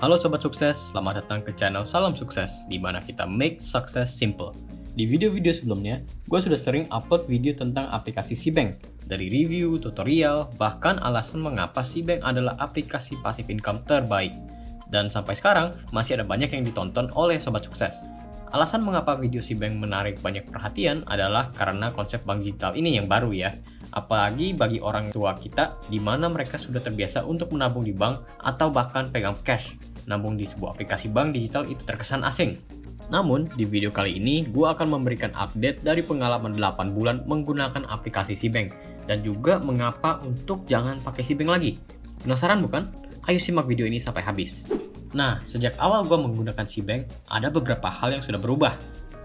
Halo Sobat Sukses, selamat datang ke channel Salam Sukses, di mana kita make success simple. Di video-video sebelumnya, gue sudah sering upload video tentang aplikasi Cbank. Dari review, tutorial, bahkan alasan mengapa Cbank adalah aplikasi passive income terbaik. Dan sampai sekarang, masih ada banyak yang ditonton oleh Sobat Sukses. Alasan mengapa video Cbank menarik banyak perhatian adalah karena konsep bank digital ini yang baru ya. Apalagi bagi orang tua kita, di mana mereka sudah terbiasa untuk menabung di bank atau bahkan pegang cash. Nabung di sebuah aplikasi bank digital itu terkesan asing. Namun, di video kali ini, gue akan memberikan update dari pengalaman 8 bulan menggunakan aplikasi Cbank. Dan juga mengapa untuk jangan pakai Cbank lagi. Penasaran bukan? Ayo simak video ini sampai habis. Nah, sejak awal gue menggunakan Cbank, ada beberapa hal yang sudah berubah.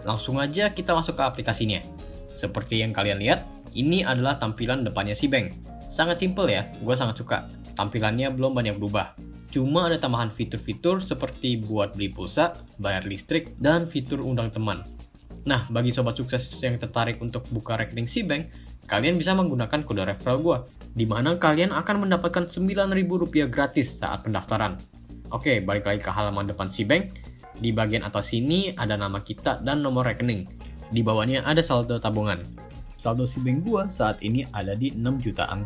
Langsung aja kita masuk ke aplikasinya. Seperti yang kalian lihat, ini adalah tampilan depannya Cbank. Sangat simple ya, gue sangat suka. Tampilannya belum banyak berubah. Cuma ada tambahan fitur-fitur seperti buat beli pulsa, bayar listrik, dan fitur undang teman. Nah, bagi Sobat Sukses yang tertarik untuk buka rekening Cbank, kalian bisa menggunakan kode referral gue, di mana kalian akan mendapatkan Rp9.000 gratis saat pendaftaran. Oke, balik lagi ke halaman depan Cbank. Di bagian atas sini ada nama kita dan nomor rekening. Di bawahnya ada saldo tabungan. Saldo Cbank gue saat ini ada di Rp6 jutaan.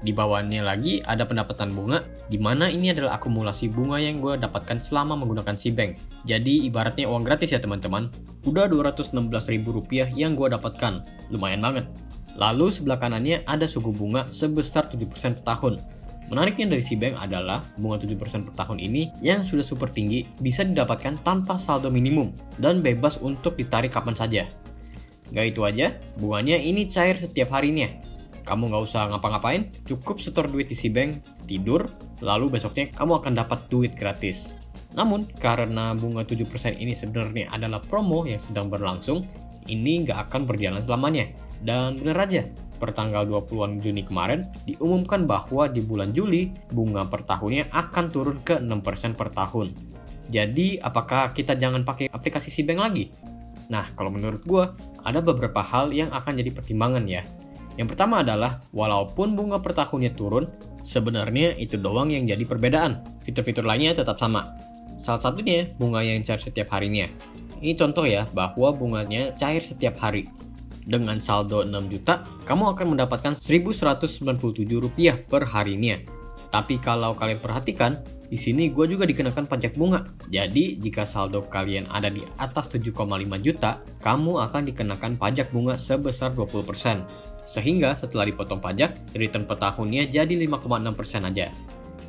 Di bawahnya lagi ada pendapatan bunga, di mana ini adalah akumulasi bunga yang gue dapatkan selama menggunakan Cbank. Jadi ibaratnya uang gratis ya teman-teman. Udah Rp216.000 yang gue dapatkan, lumayan banget. Lalu sebelah kanannya ada suku bunga sebesar 7% per tahun. Menariknya dari Cbank adalah bunga 7% per tahun ini yang sudah super tinggi bisa didapatkan tanpa saldo minimum dan bebas untuk ditarik kapan saja. Gak itu aja, bunganya ini cair setiap harinya. Kamu nggak usah ngapa-ngapain, cukup setor duit di Cbank, tidur, lalu besoknya kamu akan dapat duit gratis. Namun, karena bunga 7% ini sebenarnya adalah promo yang sedang berlangsung, ini nggak akan berjalan selamanya. Dan bener aja, per tanggal 20-an Juni kemarin, diumumkan bahwa di bulan Juli, bunga per tahunnya akan turun ke 6% per tahun. Jadi, apakah kita jangan pakai aplikasi Cbank lagi? Nah, kalau menurut gue, ada beberapa hal yang akan jadi pertimbangan ya. Yang pertama adalah, walaupun bunga per tahunnya turun, sebenarnya itu doang yang jadi perbedaan. Fitur-fitur lainnya tetap sama. Salah satunya, bunga yang cair setiap harinya. Ini contoh ya, bahwa bunganya cair setiap hari. Dengan saldo 6 juta, kamu akan mendapatkan Rp1.197 per harinya. Tapi kalau kalian perhatikan, di sini gue juga dikenakan pajak bunga. Jadi, jika saldo kalian ada di atas 7,5 juta, kamu akan dikenakan pajak bunga sebesar 20%. Sehingga setelah dipotong pajak, return per tahunnya jadi 5,6% aja.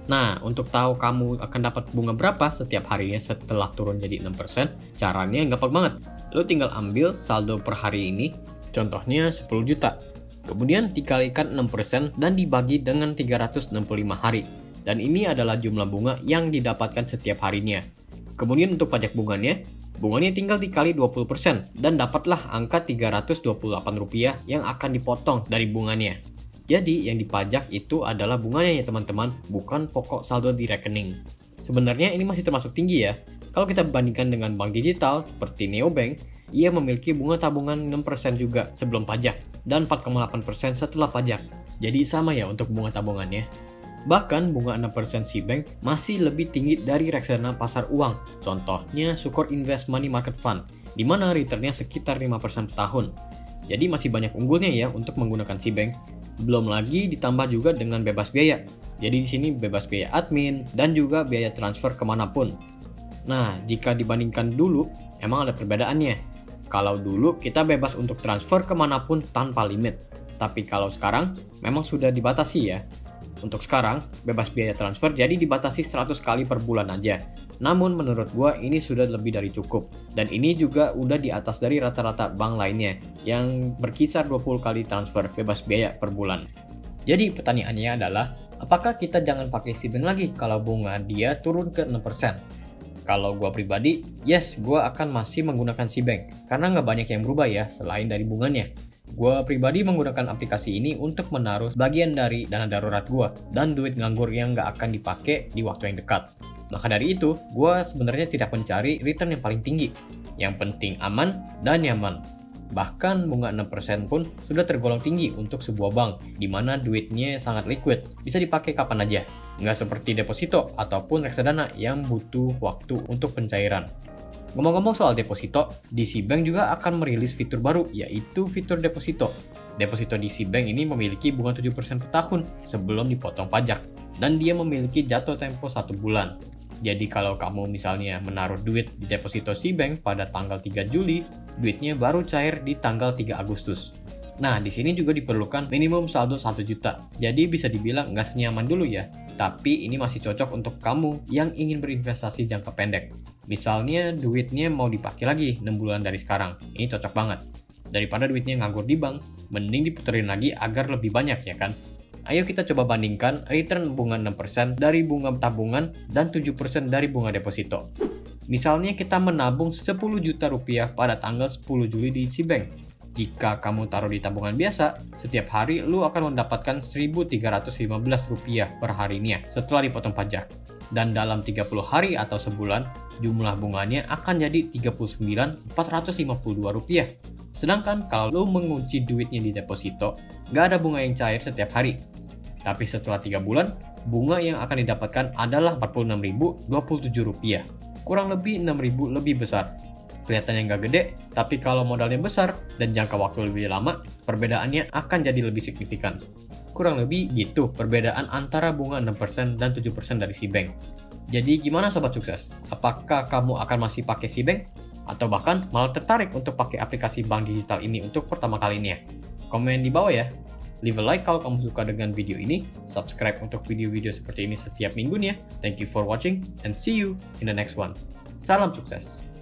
Nah, untuk tahu kamu akan dapat bunga berapa setiap harinya setelah turun jadi 6%, caranya gampang banget. Lo tinggal ambil saldo per hari ini, contohnya 10 juta. Kemudian dikalikan 6% dan dibagi dengan 365 hari. Dan ini adalah jumlah bunga yang didapatkan setiap harinya. Kemudian untuk pajak bunganya tinggal dikali 20% dan dapatlah angka Rp328 yang akan dipotong dari bunganya. Jadi yang dipajak itu adalah bunganya ya teman-teman, bukan pokok saldo di rekening. Sebenarnya ini masih termasuk tinggi ya. Kalau kita bandingkan dengan bank digital seperti Neobank, ia memiliki bunga tabungan 6% juga sebelum pajak dan 4,8% setelah pajak. Jadi sama ya untuk bunga tabungannya. Bahkan bunga 6% Cbank masih lebih tinggi dari reksadana pasar uang. Contohnya Sukor Invest Money Market Fund, di mana returnnya sekitar 5% per tahun. Jadi masih banyak unggulnya ya untuk menggunakan Cbank. Belum lagi ditambah juga dengan bebas biaya. Jadi di sini bebas biaya admin dan juga biaya transfer kemanapun. Nah, jika dibandingkan dulu, emang ada perbedaannya. Kalau dulu kita bebas untuk transfer kemanapun tanpa limit. Tapi kalau sekarang memang sudah dibatasi ya. Untuk sekarang, bebas biaya transfer jadi dibatasi 100 kali per bulan aja. Namun menurut gua ini sudah lebih dari cukup. Dan ini juga udah di atas dari rata-rata bank lainnya yang berkisar 20 kali transfer bebas biaya per bulan. Jadi pertanyaannya adalah, apakah kita jangan pakai Cbank lagi kalau bunga dia turun ke 6%? Kalau gua pribadi, yes, gua akan masih menggunakan Cbank. Karena nggak banyak yang berubah ya selain dari bunganya. Gue pribadi menggunakan aplikasi ini untuk menaruh bagian dari dana darurat gue dan duit nganggur yang nggak akan dipakai di waktu yang dekat. Maka dari itu, gue sebenarnya tidak mencari return yang paling tinggi. Yang penting aman dan nyaman. Bahkan bunga 6% pun sudah tergolong tinggi untuk sebuah bank, di mana duitnya sangat liquid, bisa dipakai kapan aja. Nggak seperti deposito ataupun reksadana yang butuh waktu untuk pencairan. Ngomong-ngomong soal deposito, DC Bank juga akan merilis fitur baru, yaitu fitur deposito. Deposito DC Bank ini memiliki bunga 7% per tahun sebelum dipotong pajak, dan dia memiliki jatuh tempo 1 bulan. Jadi kalau kamu misalnya menaruh duit di deposito Cbank pada tanggal 3 Juli, duitnya baru cair di tanggal 3 Agustus. Nah, di sini juga diperlukan minimum saldo 1 juta. Jadi bisa dibilang nggak senyaman dulu ya. Tapi ini masih cocok untuk kamu yang ingin berinvestasi jangka pendek. Misalnya duitnya mau dipakai lagi 6 bulan dari sekarang. Ini cocok banget. Daripada duitnya nganggur di bank, mending diputerin lagi agar lebih banyak ya kan? Ayo kita coba bandingkan return bunga 6% dari bunga tabungan dan 7% dari bunga deposito. Misalnya kita menabung 10 juta rupiah pada tanggal 10 Juli di Cbank. Jika kamu taruh di tabungan biasa, setiap hari lu akan mendapatkan 1.315 rupiah per harinya setelah dipotong pajak. Dan dalam 30 hari atau sebulan, jumlah bunganya akan jadi 39.452 rupiah. Sedangkan kalau lu mengunci duitnya di deposito, nggak ada bunga yang cair setiap hari. Tapi setelah 3 bulan, bunga yang akan didapatkan adalah 46.027 rupiah. Kurang lebih 6.000 lebih besar. Kelihatannya nggak gede, tapi kalau modalnya besar dan jangka waktu lebih lama, perbedaannya akan jadi lebih signifikan. Kurang lebih gitu perbedaan antara bunga 6% dan 7% dari Cbank. Jadi gimana sobat sukses? Apakah kamu akan masih pakai Cbank? Atau bahkan malah tertarik untuk pakai aplikasi bank digital ini untuk pertama kalinya? Komen di bawah ya. Leave a like kalau kamu suka dengan video ini, subscribe untuk video-video seperti ini setiap minggunya. Thank you for watching and see you in the next one. Salam sukses!